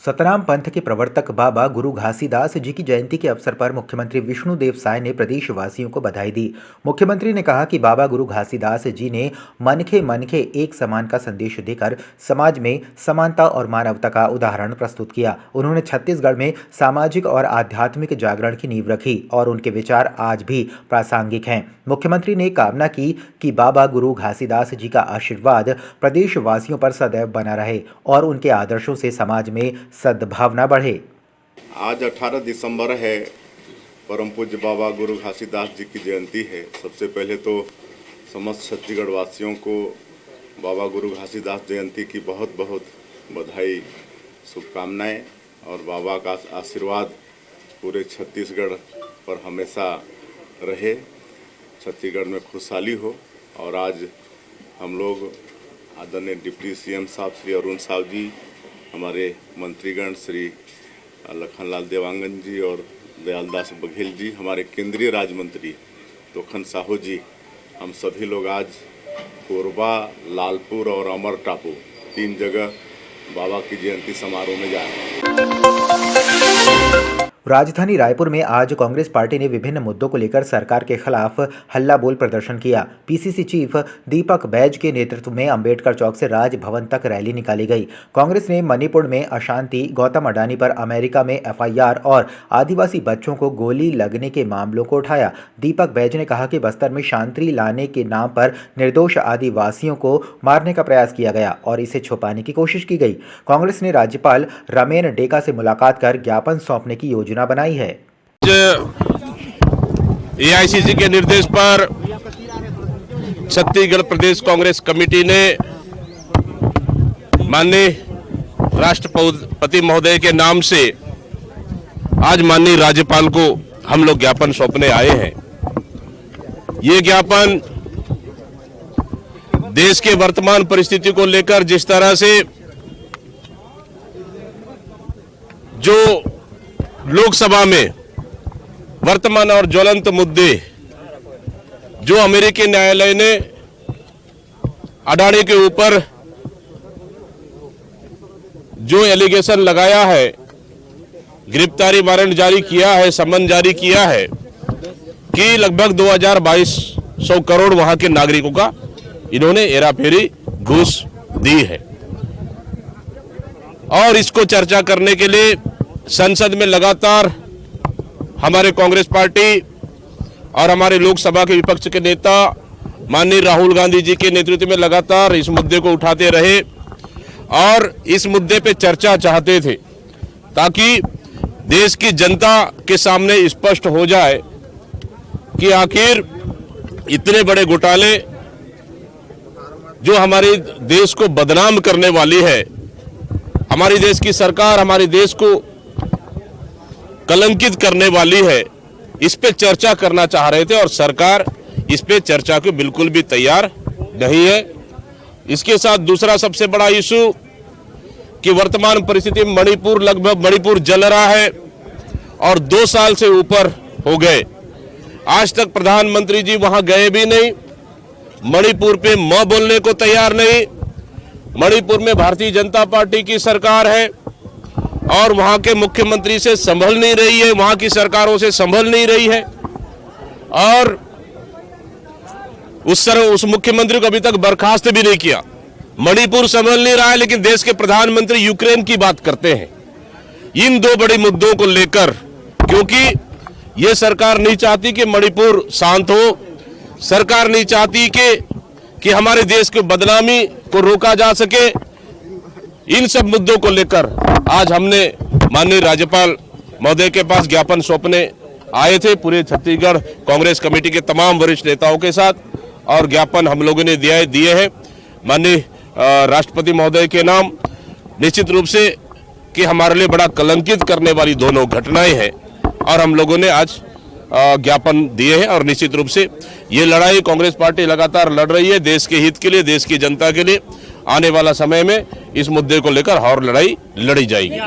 सतनाम पंथ के प्रवर्तक बाबा गुरु घासीदास जी की जयंती के अवसर पर मुख्यमंत्री विष्णुदेव साय ने प्रदेशवासियों को बधाई दी। मुख्यमंत्री ने कहा कि बाबा गुरु घासीदास जी ने मनखे एक समान का संदेश देकर समाज में समानता और मानवता का उदाहरण प्रस्तुत किया। उन्होंने छत्तीसगढ़ में सामाजिक और आध्यात्मिक जागरण की नींव रखी और उनके विचार आज भी प्रासंगिक हैं। मुख्यमंत्री ने कामना की कि बाबा गुरु घासीदास जी का आशीर्वाद प्रदेशवासियों पर सदैव बना रहे और उनके आदर्शों से समाज में सद्भावना बढ़े। आज 18 दिसंबर है, परम पूज्य बाबा गुरु घासीदास जी की जयंती है। सबसे पहले तो समस्त छत्तीसगढ़ वासियों को बाबा गुरु घासीदास जयंती की बहुत बहुत बधाई, शुभकामनाएं और बाबा का आशीर्वाद पूरे छत्तीसगढ़ पर हमेशा रहे, छत्तीसगढ़ में खुशहाली हो। और आज हम लोग आदरणीय डिप्टी सीएम साहब श्री अरुण साहब जी, हमारे मंत्रीगण श्री लखनलाल देवांगन जी और दयालदास बघेल जी, हमारे केंद्रीय राज्य मंत्री लोखन साहू जी, हम सभी लोग आज कोरबा, लालपुर और अमर टापू 3 जगह बाबा की जयंती समारोह में जा रहे हैं। राजधानी रायपुर में आज कांग्रेस पार्टी ने विभिन्न मुद्दों को लेकर सरकार के खिलाफ हल्ला बोल प्रदर्शन किया। पीसीसी चीफ दीपक बैज के नेतृत्व में अंबेडकर चौक से राजभवन तक रैली निकाली गई। कांग्रेस ने मणिपुर में अशांति, गौतम अडानी पर अमेरिका में एफआईआर और आदिवासी बच्चों को गोली लगने के मामलों को उठाया। दीपक बैज ने कहा कि बस्तर में शांति लाने के नाम पर निर्दोष आदिवासियों को मारने का प्रयास किया गया और इसे छुपाने की कोशिश की गई। कांग्रेस ने राज्यपाल रमेन डेका से मुलाकात कर ज्ञापन सौंपने की योजना बनाई है। एआईसीसी के निर्देश पर छत्तीसगढ़ प्रदेश कांग्रेस कमेटी ने माननीय राष्ट्रपति महोदय के नाम से आज माननीय राज्यपाल को हम लोग ज्ञापन सौंपने आए हैं। ये ज्ञापन देश के वर्तमान परिस्थिति को लेकर जिस तरह से जो लोकसभा में वर्तमान और ज्वलंत मुद्दे जो अमेरिकी न्यायालय ने अडानी के ऊपर जो एलिगेशन लगाया है, गिरफ्तारी वारंट जारी किया है, समन जारी किया है कि लगभग 2200 करोड़ वहां के नागरिकों का इन्होंने हेराफेरी घूस दी है। और इसको चर्चा करने के लिए संसद में लगातार हमारे कांग्रेस पार्टी और हमारे लोकसभा के विपक्ष के नेता माननीय राहुल गांधी जी के नेतृत्व में लगातार इस मुद्दे को उठाते रहे और इस मुद्दे पे चर्चा चाहते थे ताकि देश की जनता के सामने स्पष्ट हो जाए कि आखिर इतने बड़े घोटाले जो हमारे देश को बदनाम करने वाली है, हमारी देश की सरकार हमारे देश को कलंकित करने वाली है, इस पे चर्चा करना चाह रहे थे और सरकार इस पे चर्चा को बिल्कुल भी तैयार नहीं है। इसके साथ दूसरा सबसे बड़ा इशू कि वर्तमान परिस्थिति में मणिपुर जल रहा है और 2 साल से ऊपर हो गए, आज तक प्रधानमंत्री जी वहां गए भी नहीं, मणिपुर पे म बोलने को तैयार नहीं। मणिपुर में भारतीय जनता पार्टी की सरकार है और वहां के मुख्यमंत्री से संभल नहीं रही है, वहां की सरकारों से संभल नहीं रही है और उस मुख्यमंत्री को अभी तक बर्खास्त भी नहीं किया। मणिपुर संभल नहीं रहा है लेकिन देश के प्रधानमंत्री यूक्रेन की बात करते हैं। इन 2 बड़े मुद्दों को लेकर, क्योंकि ये सरकार नहीं चाहती कि मणिपुर शांत हो, सरकार नहीं चाहती कि हमारे देश की बदनामी को रोका जा सके। इन सब मुद्दों को लेकर आज हमने माननीय राज्यपाल महोदय के पास ज्ञापन सौंपने आए थे पूरे छत्तीसगढ़ कांग्रेस कमेटी के तमाम वरिष्ठ नेताओं के साथ, और ज्ञापन हम लोगों ने दिए हैं माननीय राष्ट्रपति महोदय के नाम। निश्चित रूप से कि हमारे लिए बड़ा कलंकित करने वाली दोनों घटनाएं हैं और हम लोगों ने आज ज्ञापन दिए हैं और निश्चित रूप से ये लड़ाई कांग्रेस पार्टी लगातार लड़ रही है देश के हित के लिए, देश की जनता के लिए। आने वाला समय में इस मुद्दे को लेकर और लड़ाई लड़ी जाएगी।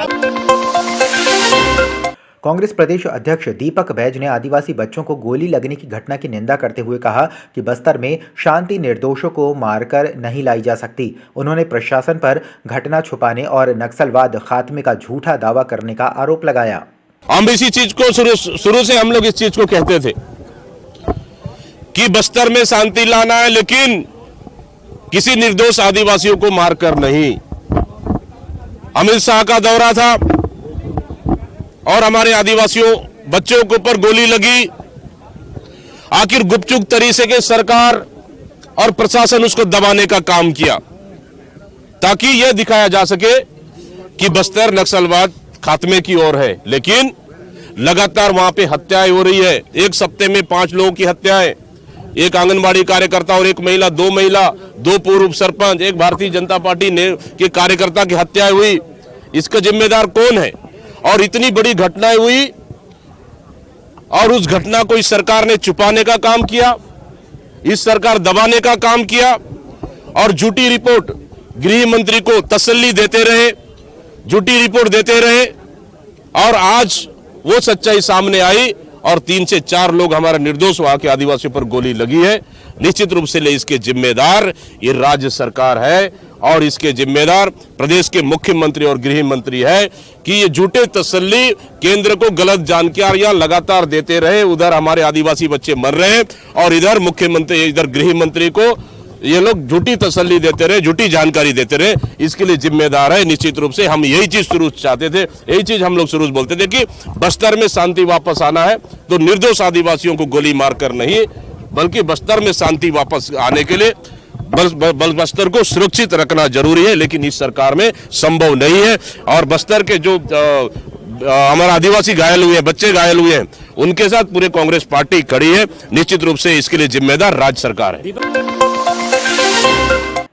कांग्रेस प्रदेश अध्यक्ष दीपक बैज ने आदिवासी बच्चों को गोली लगने की घटना की निंदा करते हुए कहा कि बस्तर में शांति निर्दोषों को मारकर नहीं लाई जा सकती। उन्होंने प्रशासन पर घटना छुपाने और नक्सलवाद खात्मे का झूठा दावा करने का आरोप लगाया। हम इसी चीज को शुरू से हम लोग इस चीज को कहते थे कि बस्तर में शांति लाना है, लेकिन किसी निर्दोष आदिवासियों को मारकर नहीं। अमित शाह का दौरा था और हमारे आदिवासियों बच्चों के ऊपर गोली लगी। आखिर गुपचुप तरीके के सरकार और प्रशासन उसको दबाने का काम किया ताकि यह दिखाया जा सके कि बस्तर नक्सलवाद खात्मे की ओर है, लेकिन लगातार वहां पे हत्याएं हो रही है। एक सप्ताह में 5 लोगों की हत्याएं, एक आंगनबाड़ी कार्यकर्ता और एक महिला, 2 पूर्व सरपंच, एक भारतीय जनता पार्टी के कार्यकर्ता की हत्याएं हुई। इसका जिम्मेदार कौन है? और इतनी बड़ी घटनाएं हुई और उस घटना को इस सरकार ने छुपाने का काम किया, इस सरकार दबाने का काम किया और झूठी रिपोर्ट गृह मंत्री को तसल्ली देते रहे, झूठी रिपोर्ट देते रहे और आज वो सच्चाई सामने आई और 3 से 4 लोग हमारे निर्दोष वहां के आदिवासियों पर गोली लगी है। निश्चित रूप से इसके जिम्मेदार ये राज्य सरकार है और इसके जिम्मेदार प्रदेश के मुख्यमंत्री और गृह मंत्री है कि ये झूठे तसल्ली केंद्र को गलत जानकारियां लगातार देते रहे। उधर हमारे आदिवासी बच्चे मर रहे हैं और इधर मुख्यमंत्री, इधर गृह मंत्री को ये लोग झूठी तसल्ली देते रहे, झूठी जानकारी देते रहे। इसके लिए जिम्मेदार है। निश्चित रूप से हम यही चीज शुरू चाहते थे, यही चीज हम लोग शुरू बोलते थे कि बस्तर में शांति वापस आना है तो निर्दोष आदिवासियों को गोली मारकर नहीं, बल्कि बस्तर में शांति वापस आने के लिए बस्तर को सुरक्षित रखना जरूरी है, लेकिन इस सरकार में संभव नहीं है। और बस्तर के जो हमारे आदिवासी घायल हुए हैं, बच्चे घायल हुए हैं, उनके साथ पूरे कांग्रेस पार्टी खड़ी है। निश्चित रूप से इसके लिए जिम्मेदार राज्य सरकार है।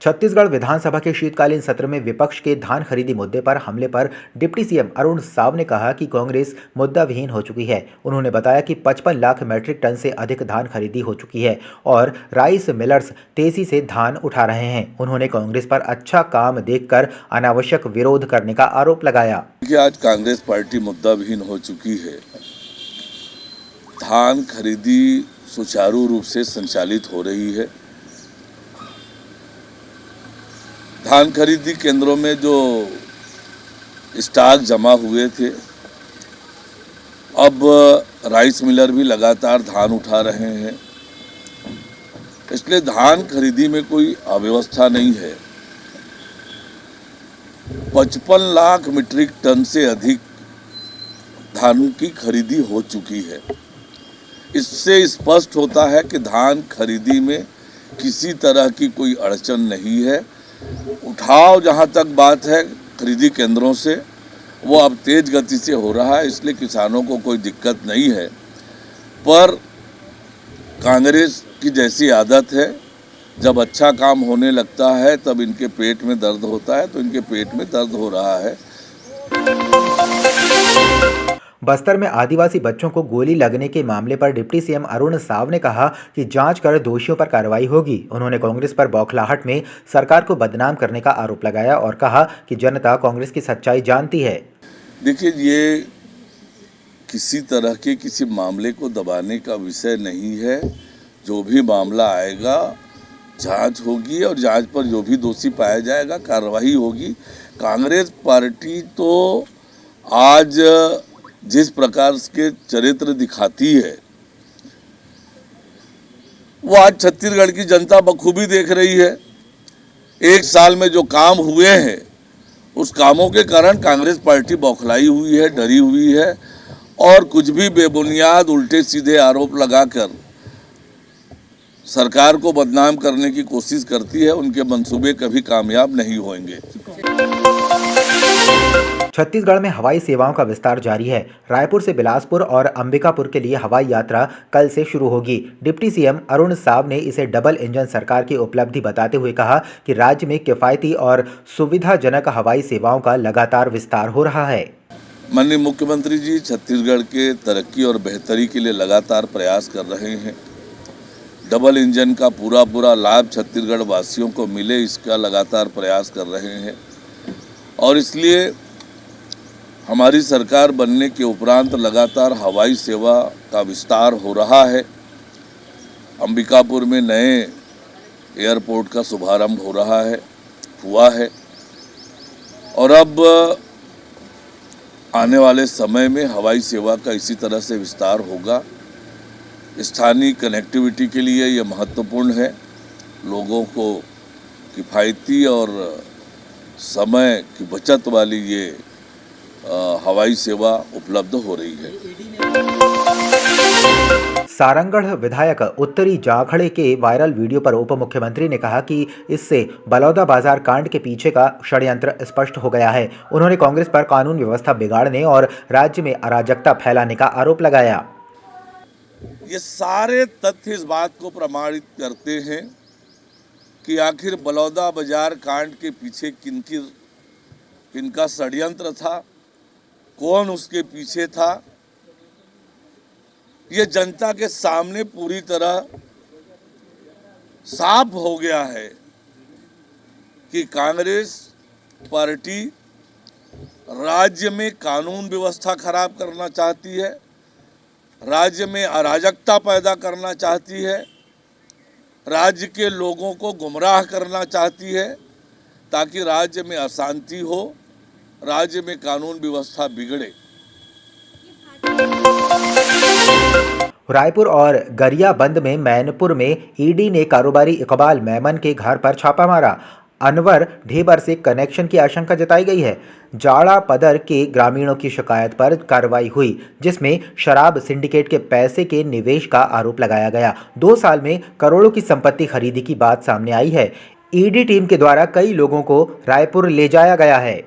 छत्तीसगढ़ विधानसभा के शीतकालीन सत्र में विपक्ष के धान खरीदी मुद्दे पर हमले पर डिप्टी सीएम अरुण साव ने कहा कि कांग्रेस मुद्दा विहीन हो चुकी है। उन्होंने बताया कि 55 लाख मैट्रिक टन से अधिक धान खरीदी हो चुकी है और राइस मिलर्स तेजी से धान उठा रहे हैं। उन्होंने कांग्रेस पर अच्छा काम देखकर अनावश्यक विरोध करने का आरोप लगाया। आज कांग्रेस पार्टी मुद्दा विहीन हो चुकी है। धान खरीदी सुचारू रूप से संचालित हो रही है। धान खरीदी केंद्रों में जो स्टॉक जमा हुए थे, अब राइस मिलर भी लगातार धान उठा रहे हैं, इसलिए धान खरीदी में कोई अव्यवस्था नहीं है। 55 लाख मीट्रिक टन से अधिक धान की खरीदी हो चुकी है। इससे स्पष्ट होता है कि धान खरीदी में किसी तरह की कोई अड़चन नहीं है। उठाव जहां तक बात है खरीदी केंद्रों से, वो अब तेज गति से हो रहा है, इसलिए किसानों को कोई दिक्कत नहीं है। पर कांग्रेस की जैसी आदत है, जब अच्छा काम होने लगता है तब इनके पेट में दर्द होता है, तो इनके पेट में दर्द हो रहा है। बस्तर में आदिवासी बच्चों को गोली लगने के मामले पर डिप्टी सीएम अरुण साव ने कहा कि जांच कर दोषियों पर कार्रवाई होगी। उन्होंने कांग्रेस पर बौखलाहट में सरकार को बदनाम करने का आरोप लगाया और कहा कि जनता कांग्रेस की सच्चाई जानती है। देखिए, ये किसी तरह के किसी मामले को दबाने का विषय नहीं है। जो भी मामला आएगा जांच होगी और जांच पर जो भी दोषी पाया जाएगा कार्रवाई होगी। कांग्रेस पार्टी तो आज जिस प्रकार के चरित्र दिखाती है वो आज छत्तीसगढ़ की जनता बखूबी देख रही है। 1 साल में जो काम हुए हैं उस कामों के कारण कांग्रेस पार्टी बौखलाई हुई है, डरी हुई है और कुछ भी बेबुनियाद उल्टे सीधे आरोप लगाकर सरकार को बदनाम करने की कोशिश करती है। उनके मंसूबे कभी कामयाब नहीं होंगे। छत्तीसगढ़ में हवाई सेवाओं का विस्तार जारी है। रायपुर से बिलासपुर और अंबिकापुर के लिए हवाई यात्रा कल से शुरू होगी। डिप्टी सीएम अरुण साव ने इसे डबल इंजन सरकार की उपलब्धि बताते हुए कहा कि राज्य में किफायती और सुविधाजनक हवाई सेवाओं का लगातार विस्तार हो रहा है। माननीय मुख्यमंत्री जी छत्तीसगढ़ के तरक्की और बेहतरी के लिए लगातार प्रयास कर रहे हैं। डबल इंजन का पूरा लाभ छत्तीसगढ़ वासियों को मिले, इसका लगातार प्रयास कर रहे हैं और इसलिए हमारी सरकार बनने के उपरांत लगातार हवाई सेवा का विस्तार हो रहा है। अंबिकापुर में नए एयरपोर्ट का शुभारंभ हुआ है और अब आने वाले समय में हवाई सेवा का इसी तरह से विस्तार होगा। स्थानीय कनेक्टिविटी के लिए यह महत्वपूर्ण है। लोगों को किफ़ायती और समय की बचत वाली ये हवाई सेवा उपलब्ध हो रही है। सारंगढ़ विधायक उत्तरी जाखड़े के वायरल वीडियो पर उप मुख्यमंत्री ने कहा कि इससे बलौदा बाजार कांड के पीछे का षड्यंत्र स्पष्ट हो गया है। उन्होंने कांग्रेस पर कानून व्यवस्था बिगाड़ने और राज्य में अराजकता फैलाने का आरोप लगाया। ये सारे तथ्य इस बात को प्रमाणित करते हैं कि आखिर बलौदा बाजार कांड के पीछे किनका षड्यंत्र था, कौन उसके पीछे था। ये जनता के सामने पूरी तरह साफ हो गया है कि कांग्रेस पार्टी राज्य में कानून व्यवस्था खराब करना चाहती है, राज्य में अराजकता पैदा करना चाहती है, राज्य के लोगों को गुमराह करना चाहती है ताकि राज्य में अशांति हो, राज्य में कानून व्यवस्था बिगड़े। रायपुर और गरियाबंद में मैनपुर में ईडी ने कारोबारी इकबाल मेमन के घर पर छापा मारा। अनवर ढेबर से कनेक्शन की आशंका जताई गई है। जाड़ा पदर के ग्रामीणों की शिकायत पर कार्रवाई हुई, जिसमें शराब सिंडिकेट के पैसे के निवेश का आरोप लगाया गया। 2 साल में करोड़ों की संपत्ति खरीदी की बात सामने आई है। ईडी टीम के द्वारा कई लोगों को रायपुर ले जाया गया है।